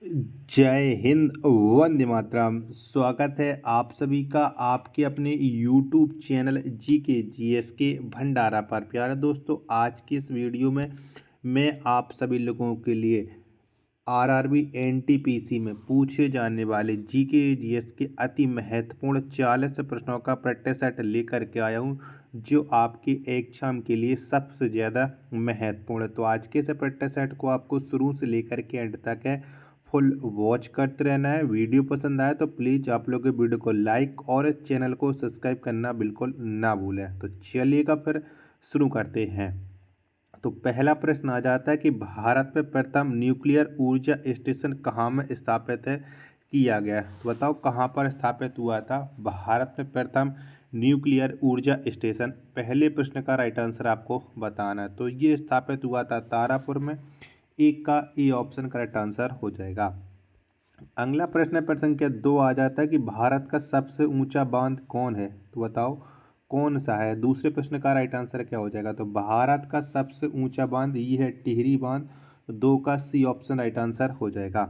जय हिंद, वंदे मातरम। स्वागत है आप सभी का आपके अपने यूट्यूब चैनल जी के जी एस के भंडारा पर। प्यारे दोस्तों, आज की इस वीडियो में मैं आप सभी लोगों के लिए आरआरबी एनटीपीसी में पूछे जाने वाले जी के जी एस के अति महत्वपूर्ण 40 प्रश्नों का प्रैक्टिस सेट लेकर के आया हूँ, जो आपके एग्जाम के लिए सबसे ज़्यादा महत्वपूर्ण है। तो आज के इस प्रैक्टिस सेट को आपको शुरू से लेकर के एंड तक है फुल वॉच करते रहना है। वीडियो पसंद आए तो प्लीज़ आप लोग वीडियो को लाइक और चैनल को सब्सक्राइब करना बिल्कुल ना भूलें। तो चलिएगा फिर शुरू करते हैं। तो पहला प्रश्न आ जाता है कि भारत में प्रथम न्यूक्लियर ऊर्जा स्टेशन कहाँ में स्थापित है किया गया। तो बताओ कहाँ पर स्थापित हुआ था भारत में प्रथम न्यूक्लियर ऊर्जा स्टेशन। पहले प्रश्न का राइट आंसर आपको बताना है। तो ये स्थापित हुआ था तारापुर में। एक का ए ऑप्शन करेक्ट आंसर हो जाएगा। अगला प्रश्न पर संख्या 2 आ जाता है कि भारत का सबसे ऊंचा बांध कौन है। तो बताओ कौन सा है। दूसरे प्रश्न का राइट आंसर क्या हो जाएगा। तो भारत का सबसे ऊंचा बांध ये है टिहरी बांध। 2 का सी ऑप्शन राइट आंसर हो जाएगा।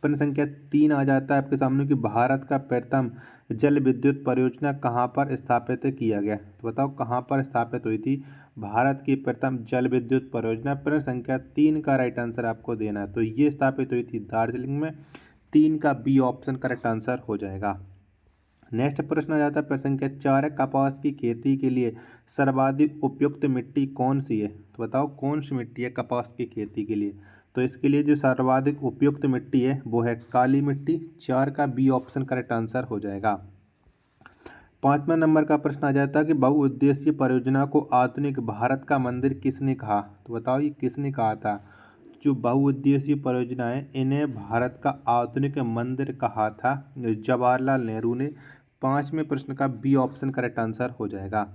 प्रश्न संख्या 3 आ जाता है आपके सामने कि भारत का प्रथम जल विद्युत परियोजना कहाँ पर स्थापित किया गया। तो बताओ कहाँ पर स्थापित हुई थी भारत की प्रथम जल विद्युत परियोजना। प्रश्न संख्या 3 का राइट आंसर आपको देना है। तो ये स्थापित हुई थी दार्जिलिंग में। 3 का बी ऑप्शन करेक्ट आंसर हो जाएगा। नेक्स्ट प्रश्न आ जाता है प्रश्न संख्या 4 है, कपास की खेती के लिए सर्वाधिक उपयुक्त मिट्टी कौन सी है। तो बताओ कौन सी मिट्टी है कपास की खेती के लिए। तो इसके लिए जो सर्वाधिक उपयुक्त मिट्टी है वो है काली मिट्टी। 4 का बी ऑप्शन करेक्ट आंसर हो जाएगा। 5वां नंबर का प्रश्न आ जाता है कि बहुउद्देशीय परियोजना को आधुनिक भारत का मंदिर किसने कहा। तो बताओ ये किसने कहा था। जो बहुउद्देशीय परियोजनाएं इन्हें भारत का आधुनिक मंदिर कहा था जवाहरलाल नेहरू ने। 5वें प्रश्न का बी ऑप्शन करेक्ट आंसर हो जाएगा।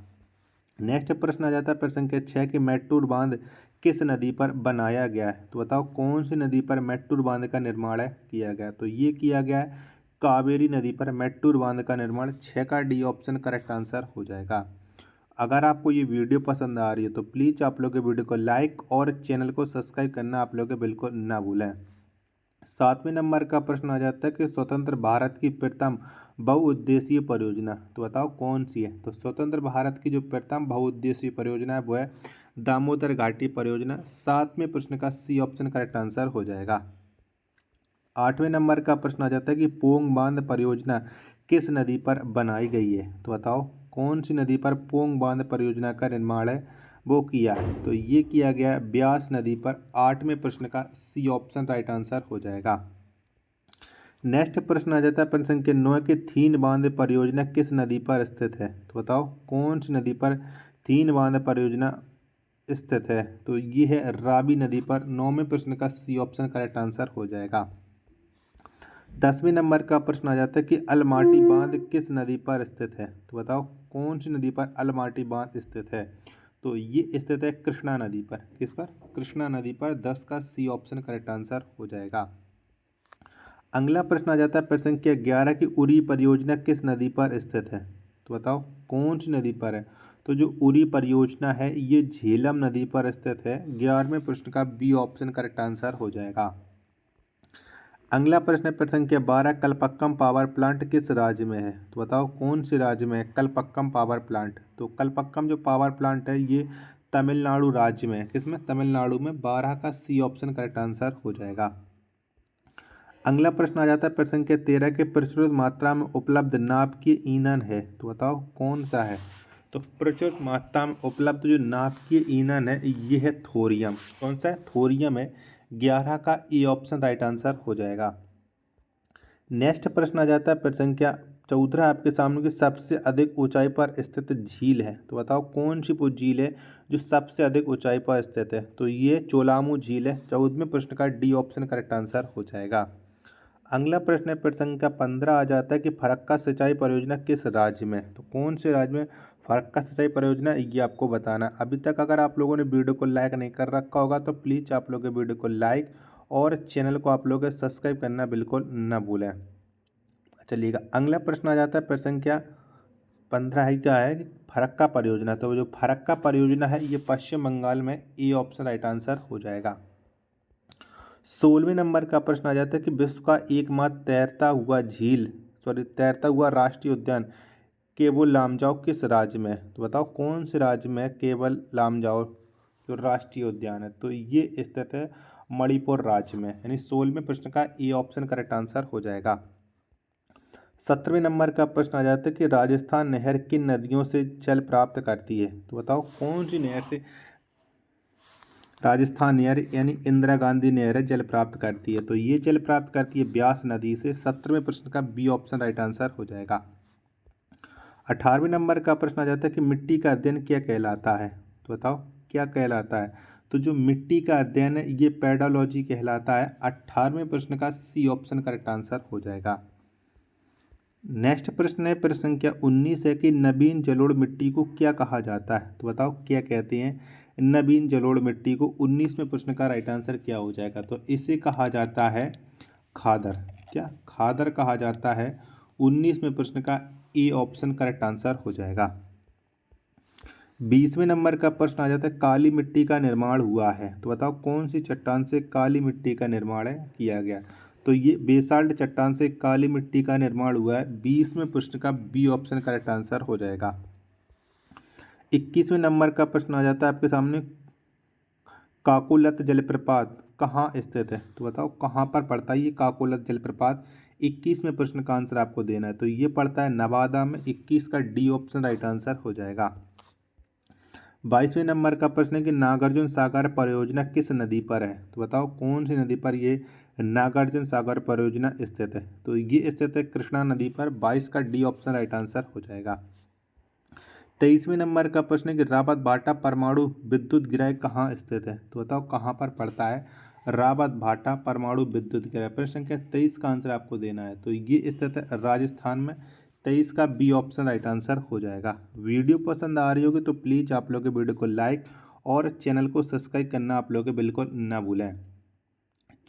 नेक्स्ट प्रश्न आ जाता है प्रश्न संख्या 6 कि मेट्टूर बांध किस नदी पर बनाया गया है। तो बताओ कौन सी नदी पर मेट्टूर बांध का निर्माण है किया गया। तो ये किया गया है कावेरी नदी पर मेट्टूर बांध का निर्माण। 6 का डी ऑप्शन करेक्ट आंसर हो जाएगा। अगर आपको ये वीडियो पसंद आ रही है तो प्लीज़ आप लोग वीडियो को लाइक और चैनल को सब्सक्राइब करना आप लोग बिल्कुल ना भूलें। 7वें नंबर का प्रश्न आ जाता है कि स्वतंत्र भारत की प्रथम बहुउद्देशीय परियोजना। तो बताओ कौन सी है। तो स्वतंत्र भारत की जो प्रथम बहुउद्देशीय परियोजना है वो है दामोदर घाटी परियोजना। 7वें प्रश्न का सी ऑप्शन करेक्ट आंसर हो जाएगा। 8वें नंबर का प्रश्न आ जाता है कि पोंग बांध परियोजना किस नदी पर बनाई गई है। तो बताओ कौन सी नदी पर पोंग बांध परियोजना का निर्माण है वो किया है। तो ये किया गया है ब्यास नदी पर। 8वें प्रश्न का सी ऑप्शन राइट आंसर हो जाएगा। नेक्स्ट प्रश्न आ जाता है प्रश्न संख्या 9 की थीन बांध परियोजना किस नदी पर स्थित है। तो बताओ कौन सी नदी पर थीन बांध परियोजना स्थित है। तो ये है रावी नदी पर। 9वें प्रश्न का सी ऑप्शन करेक्ट आंसर हो जाएगा। 10वें नंबर का प्रश्न आ जाता है कि अलमाटी बांध किस नदी पर स्थित है। तो बताओ कौन सी नदी पर अलमाटी बांध स्थित है। तो ये स्थित है कृष्णा नदी पर। किस पर। कृष्णा नदी पर। 10 का सी ऑप्शन करेक्ट आंसर हो जाएगा। अगला प्रश्न आ जाता है प्रश्न संख्या 11 की उरी परियोजना किस नदी पर स्थित है। तो बताओ कौन सी नदी पर है। तो जो उरी परियोजना है ये झेलम नदी पर स्थित है। 11वें प्रश्न का बी ऑप्शन करेक्ट आंसर हो जाएगा। अगला प्रश्न है प्रश्न संख्या 12 कलपक्कम पावर प्लांट किस राज्य में है। तो बताओ कौन से राज्य में है कलपक्कम पावर प्लांट। तो कलपक्कम जो पावर प्लांट है ये तमिलनाडु राज्य में है। किसमें। तमिलनाडु में। 12 का सी ऑप्शन करेक्ट आंसर हो जाएगा। अगला प्रश्न आ जाता है प्रश्न संख्या 13 के प्रचुर मात्रा में उपलब्ध नाभिकीय ईंधन है। तो बताओ कौन सा है। तो प्रचुर मात्रा में उपलब्ध जो नाभिकीय ईंधन है ये है थोरियम। कौन सा है। थोरियम है। 11 का ई ऑप्शन राइट आंसर हो जाएगा। नेक्स्ट प्रश्न आ जाता है प्रश्न संख्या 14 आपके सामने की सबसे अधिक ऊंचाई पर स्थित झील है। तो बताओ कौन सी वो झील है जो सबसे अधिक ऊंचाई पर स्थित है। तो ये चोलामू झील है। 14वें प्रश्न का डी ऑप्शन करेक्ट आंसर हो जाएगा। अगला प्रश्न है प्रश्न संख्या 15 आ जाता है कि फरक्का सिंचाई परियोजना किस राज्य में। तो कौन से राज्य में फरक्का सिंचाई परियोजना ये आपको बताना। अभी तक अगर आप लोगों ने वीडियो को लाइक नहीं कर रखा होगा तो प्लीज़ आप लोग वीडियो को लाइक और चैनल को आप लोग सब्सक्राइब करना बिल्कुल न भूलें। चलिएगा अगला प्रश्न आ जाता है प्रश्न संख्या 15 ही का है कि फरक्का परियोजना। तो जो फरक्का परियोजना है ये पश्चिम बंगाल में। ए ऑप्शन राइट आंसर हो जाएगा। 16वें नंबर का प्रश्न आ जाता है कि विश्व का एकमात्र तैरता हुआ राष्ट्रीय उद्यान केवल लामजाओ किस राज्य में है? तो बताओ कौन से राज्य में केवल लामजाओ जो राष्ट्रीय उद्यान है, तो ये स्थित है मणिपुर राज्य में। यानी 16वें प्रश्न का ए ऑप्शन करेक्ट आंसर हो जाएगा। 17वें नंबर का प्रश्न आ जाता है कि राजस्थान नहर किन नदियों से जल प्राप्त करती है? तो बताओ कौन सी नहर से राजस्थान नहर यानी इंदिरा गांधी नहर जल प्राप्त करती है? तो ये जल प्राप्त करती है ब्यास नदी से। 17वें प्रश्न का बी ऑप्शन राइट आंसर हो जाएगा। 18वें नंबर का प्रश्न आ जाता है कि मिट्टी का अध्ययन क्या कहलाता है? तो बताओ क्या कहलाता है? तो जो मिट्टी का अध्ययन है ये पेडोलॉजी कहलाता है। 18वें प्रश्न का सी ऑप्शन करेक्ट आंसर हो जाएगा। नेक्स्ट प्रश्न है प्रश्न संख्या 19 है कि नवीन जलोढ़ मिट्टी को क्या कहा जाता है? तो बताओ क्या कहते हैं नवीन जलोढ़ मिट्टी को? 19वें प्रश्न का राइट आंसर क्या हो जाएगा? तो इसे कहा जाता है खादर। क्या खादर कहा जाता है? 19वें प्रश्न का ए ऑप्शन करेक्ट आंसर हो जाएगा। 20वें नंबर का प्रश्न आ जाता है काली मिट्टी का निर्माण हुआ है। तो बताओ कौन सी चट्टान से काली मिट्टी का निर्माण किया गया? तो ये बेसाल्ट चट्टान से काली मिट्टी का निर्माण हुआ है। 20वें प्रश्न का बी ऑप्शन करेक्ट आंसर हो जाएगा। 21वें नंबर का प्रश्न आ जाता है आपके सामने काकोलत जलप्रपात कहाँ स्थित है? तो बताओ कहाँ पर पड़ता है ये काकोलत जलप्रपात? 21वें प्रश्न का आंसर आपको देना है। तो ये पड़ता है नवादा में। 21 का डी ऑप्शन राइट आंसर हो जाएगा। 22वें नंबर का प्रश्न है कि नागार्जुन सागर परियोजना किस नदी पर है? तो बताओ कौन सी नदी पर ये नागार्जुन सागर परियोजना स्थित है? तो ये स्थित है कृष्णा नदी पर। 22 का डी ऑप्शन राइट आंसर हो जाएगा। 23वें नंबर का प्रश्न है कि रावत भाटा परमाणु विद्युत गृह कहाँ स्थित है? तो बताओ कहाँ पर पड़ता है रावत भाटा परमाणु विद्युत गृह? प्रश्न संख्या 23 का आंसर आपको देना है। तो ये स्थित है राजस्थान में। 23 का बी ऑप्शन राइट आंसर हो जाएगा। वीडियो पसंद आ रही होगी तो प्लीज़ आप लोग वीडियो को लाइक और चैनल को सब्सक्राइब करना आप लोग बिल्कुल ना भूलें।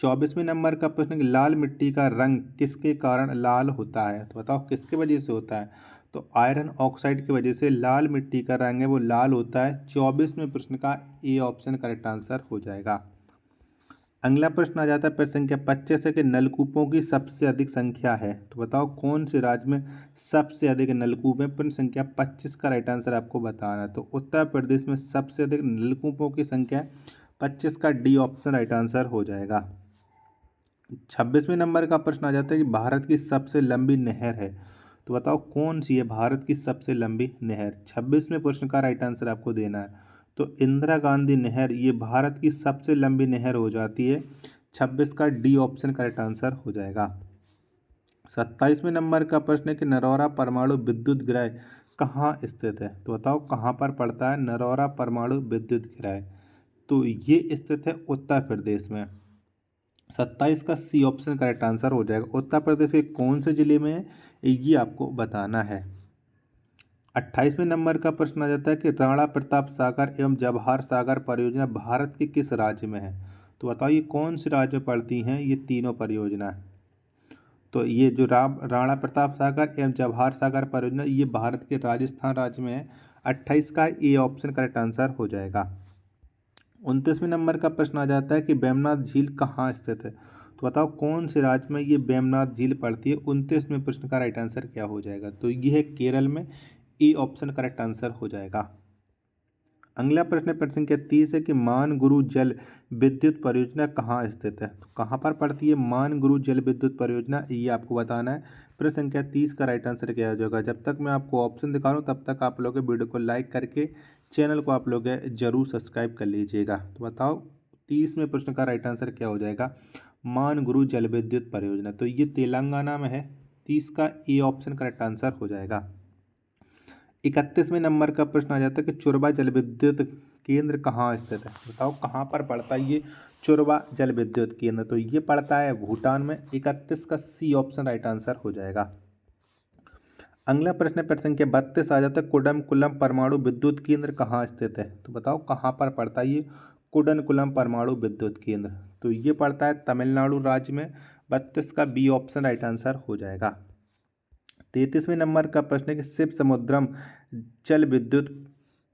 24वें नंबर का प्रश्न है कि लाल मिट्टी का रंग किसके कारण लाल होता है? तो बताओ किसके वजह से होता है? तो आयरन ऑक्साइड की वजह से लाल मिट्टी का रंग है वो लाल होता है। 24वें प्रश्न का ए ऑप्शन करेक्ट आंसर हो जाएगा। अगला प्रश्न आ जाता है प्रश्न संख्या 25 है कि नलकूपों की सबसे अधिक संख्या है। तो बताओ कौन से राज्य में सबसे अधिक नलकूप है? प्रश्न संख्या 25 का राइट आंसर आपको बताना है। तो उत्तर प्रदेश में सबसे अधिक नलकूपों की संख्या 25 का डी ऑप्शन राइट आंसर हो जाएगा। 26वें नंबर का प्रश्न आ जाता है कि भारत की सबसे लंबी नहर है। तो बताओ कौन सी है भारत की सबसे लंबी नहर? 26वें प्रश्न का राइट आंसर आपको देना है। तो इंदिरा गांधी नहर ये भारत की सबसे लंबी नहर हो जाती है। 26 का डी ऑप्शन करेक्ट आंसर हो जाएगा। 27वें नंबर का प्रश्न है कि नरौरा परमाणु विद्युत गृह कहाँ स्थित है? तो बताओ कहाँ पर पड़ता है नरौरा परमाणु विद्युत गृह? तो ये स्थित है उत्तर प्रदेश में। 27 का सी ऑप्शन करेक्ट आंसर हो जाएगा। उत्तर प्रदेश के कौन से जिले में है ये आपको बताना है। 28वें नंबर का प्रश्न आ जाता है कि राणा प्रताप सागर एवं जवाहर सागर परियोजना भारत के किस राज्य में है? तो बताओ ये कौन से राज्य में पड़ती हैं ये तीनों परियोजना? तो ये जो राणा प्रताप सागर एवं जवाहर सागर परियोजना ये भारत के राजस्थान राज्य में है। 28 का ए ऑप्शन करेक्ट आंसर हो जाएगा। 29वें नंबर का प्रश्न आ जाता है कि वेमनाथ झील कहाँ स्थित है? तो बताओ कौन से राज्य में ये वेमनाथ झील पड़ती है? 29वें प्रश्न का राइट आंसर क्या हो जाएगा? तो ये है केरल में। ए ऑप्शन करेक्ट आंसर हो जाएगा। अगला प्रश्न संख्या 30 है कि मानगुरु जल विद्युत परियोजना कहाँ स्थित है? तो कहाँ पर पड़ती है मानगुरु जल विद्युत परियोजना ये आपको बताना है। प्रश्न संख्या 30 का राइट आंसर क्या हो जाएगा? जब तक मैं आपको ऑप्शन दिखा रहा हूँ तब तक आप लोग वीडियो को लाइक करके चैनल को आप लोग जरूर सब्सक्राइब कर लीजिएगा। तो बताओ 30वें प्रश्न का राइट आंसर क्या हो जाएगा? मानगुरु जल विद्युत परियोजना। तो ये तेलंगाना में है। 30 का ए ऑप्शन करेक्ट आंसर हो जाएगा। 31वें नंबर का प्रश्न आ जाता है कि चुरबा जल विद्युत केंद्र कहाँ स्थित है? बताओ कहाँ पर पड़ता है ये चुरबा जल विद्युत केंद्र? तो ये पड़ता है भूटान में। 31 का सी ऑप्शन राइट आंसर हो जाएगा। अगला प्रश्न संख्या 32 आ जाता है कुडनकुलम परमाणु विद्युत केंद्र कहाँ स्थित है? तो बताओ कहाँ पर पड़ता है ये कुडनकुलम परमाणु विद्युत केंद्र? तो ये पड़ता है तमिलनाडु राज्य में। 32 का बी ऑप्शन राइट आंसर हो जाएगा। 33वें नंबर का प्रश्न है कि शिव समुद्रम जल विद्युत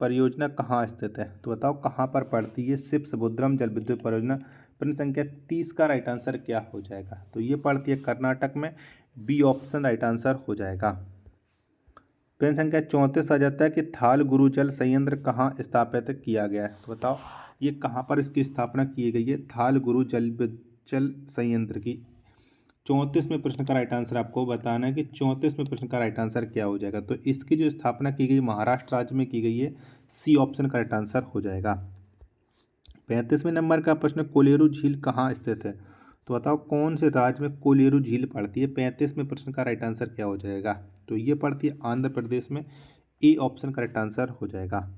परियोजना कहाँ स्थित है? तो बताओ कहाँ पर पड़ती है शिव समुद्रम जल विद्युत परियोजना? प्रश्न संख्या 30 का राइट आंसर क्या हो जाएगा? तो ये पड़ती है कर्नाटक में, बी ऑप्शन राइट आंसर हो जाएगा। प्रश्न संख्या 34 आ जाता है कि थाल गुरु जल संयंत्र कहाँ स्थापित किया गया है? तो बताओ ये कहाँ पर इसकी स्थापना की गई है? थाल गुरु जल संयंत्र की 34वें प्रश्न का राइट आंसर आपको बताना है कि 34वें प्रश्न का राइट आंसर क्या हो जाएगा। तो इसकी जो स्थापना की गई महाराष्ट्र राज्य में की गई है, सी ऑप्शन का राइट आंसर हो जाएगा। 35वें नंबर का प्रश्न, कोलेरू झील कहाँ स्थित है? तो बताओ कौन से राज्य में कोलेरू झील पड़ती है? 35वें प्रश्न का राइट आंसर क्या हो जाएगा? तो ये पड़ती है आंध्र प्रदेश में, ए ऑप्शन का राइट आंसर हो जाएगा।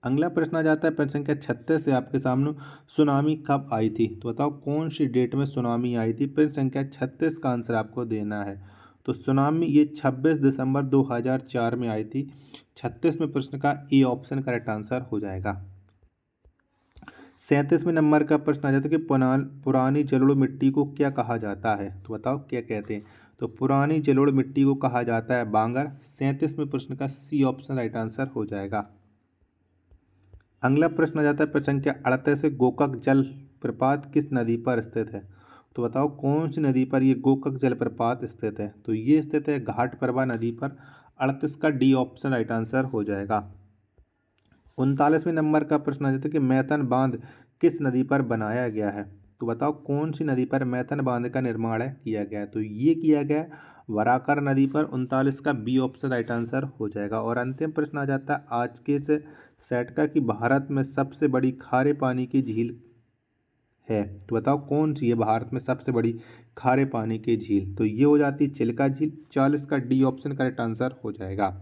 अगला प्रश्न आ जाता है प्रश्न संख्या 36 से आपके सामने, सुनामी कब आई थी? तो बताओ कौन सी डेट में सुनामी आई थी? प्रश्न संख्या 36 का आंसर आपको देना है। तो सुनामी ये 26 दिसंबर 2004 में आई थी। 36वें प्रश्न का ए ऑप्शन का राइट आंसर हो जाएगा। 37वें नंबर का प्रश्न आ जाता है कि पुरानी जलोढ़ मिट्टी को क्या कहा जाता है? तो बताओ क्या कहते हैं? तो पुरानी जलोढ़ मिट्टी को कहा जाता है बांगर। 37वें प्रश्न का सी ऑप्शन राइट आंसर हो जाएगा। अगला प्रश्न आ जाता है प्रश्न संख्या 38 से, गोकाक जल प्रपात किस नदी पर स्थित है? तो बताओ कौन सी नदी पर ये गोकाक जल प्रपात स्थित है? तो ये स्थित है घाटप्रभा नदी पर। 38 का डी ऑप्शन राइट आंसर हो जाएगा। 39वें नंबर का प्रश्न आ जाता है कि मैथन बांध किस नदी पर बनाया गया है? तो बताओ कौन सी नदी पर मैथन बांध का निर्माण किया गया है? तो ये किया गया वराकर नदी पर। 39 का बी ऑप्शन राइट आंसर हो जाएगा। और अंतिम प्रश्न आ जाता है आज के इस सेट का कि भारत में सबसे बड़ी खारे पानी की झील है। तो बताओ कौन सी है भारत में सबसे बड़ी खारे पानी की झील? तो ये हो जाती है चिल्का झील। 40 का डी ऑप्शन करेक्ट आंसर हो जाएगा।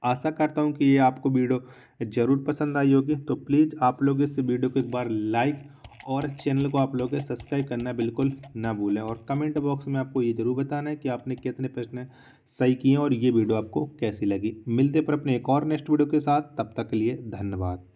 आशा करता हूँ कि ये आपको वीडियो ज़रूर पसंद आई होगी। तो प्लीज़ आप लोग इस वीडियो को एक बार लाइक और चैनल को आप लोग सब्सक्राइब करना बिल्कुल ना भूलें। और कमेंट बॉक्स में आपको ये ज़रूर बताना है कि आपने कितने प्रश्न सही किए और ये वीडियो आपको कैसी लगी। मिलते पर अपने एक और नेक्स्ट वीडियो के साथ, तब तक के लिए धन्यवाद।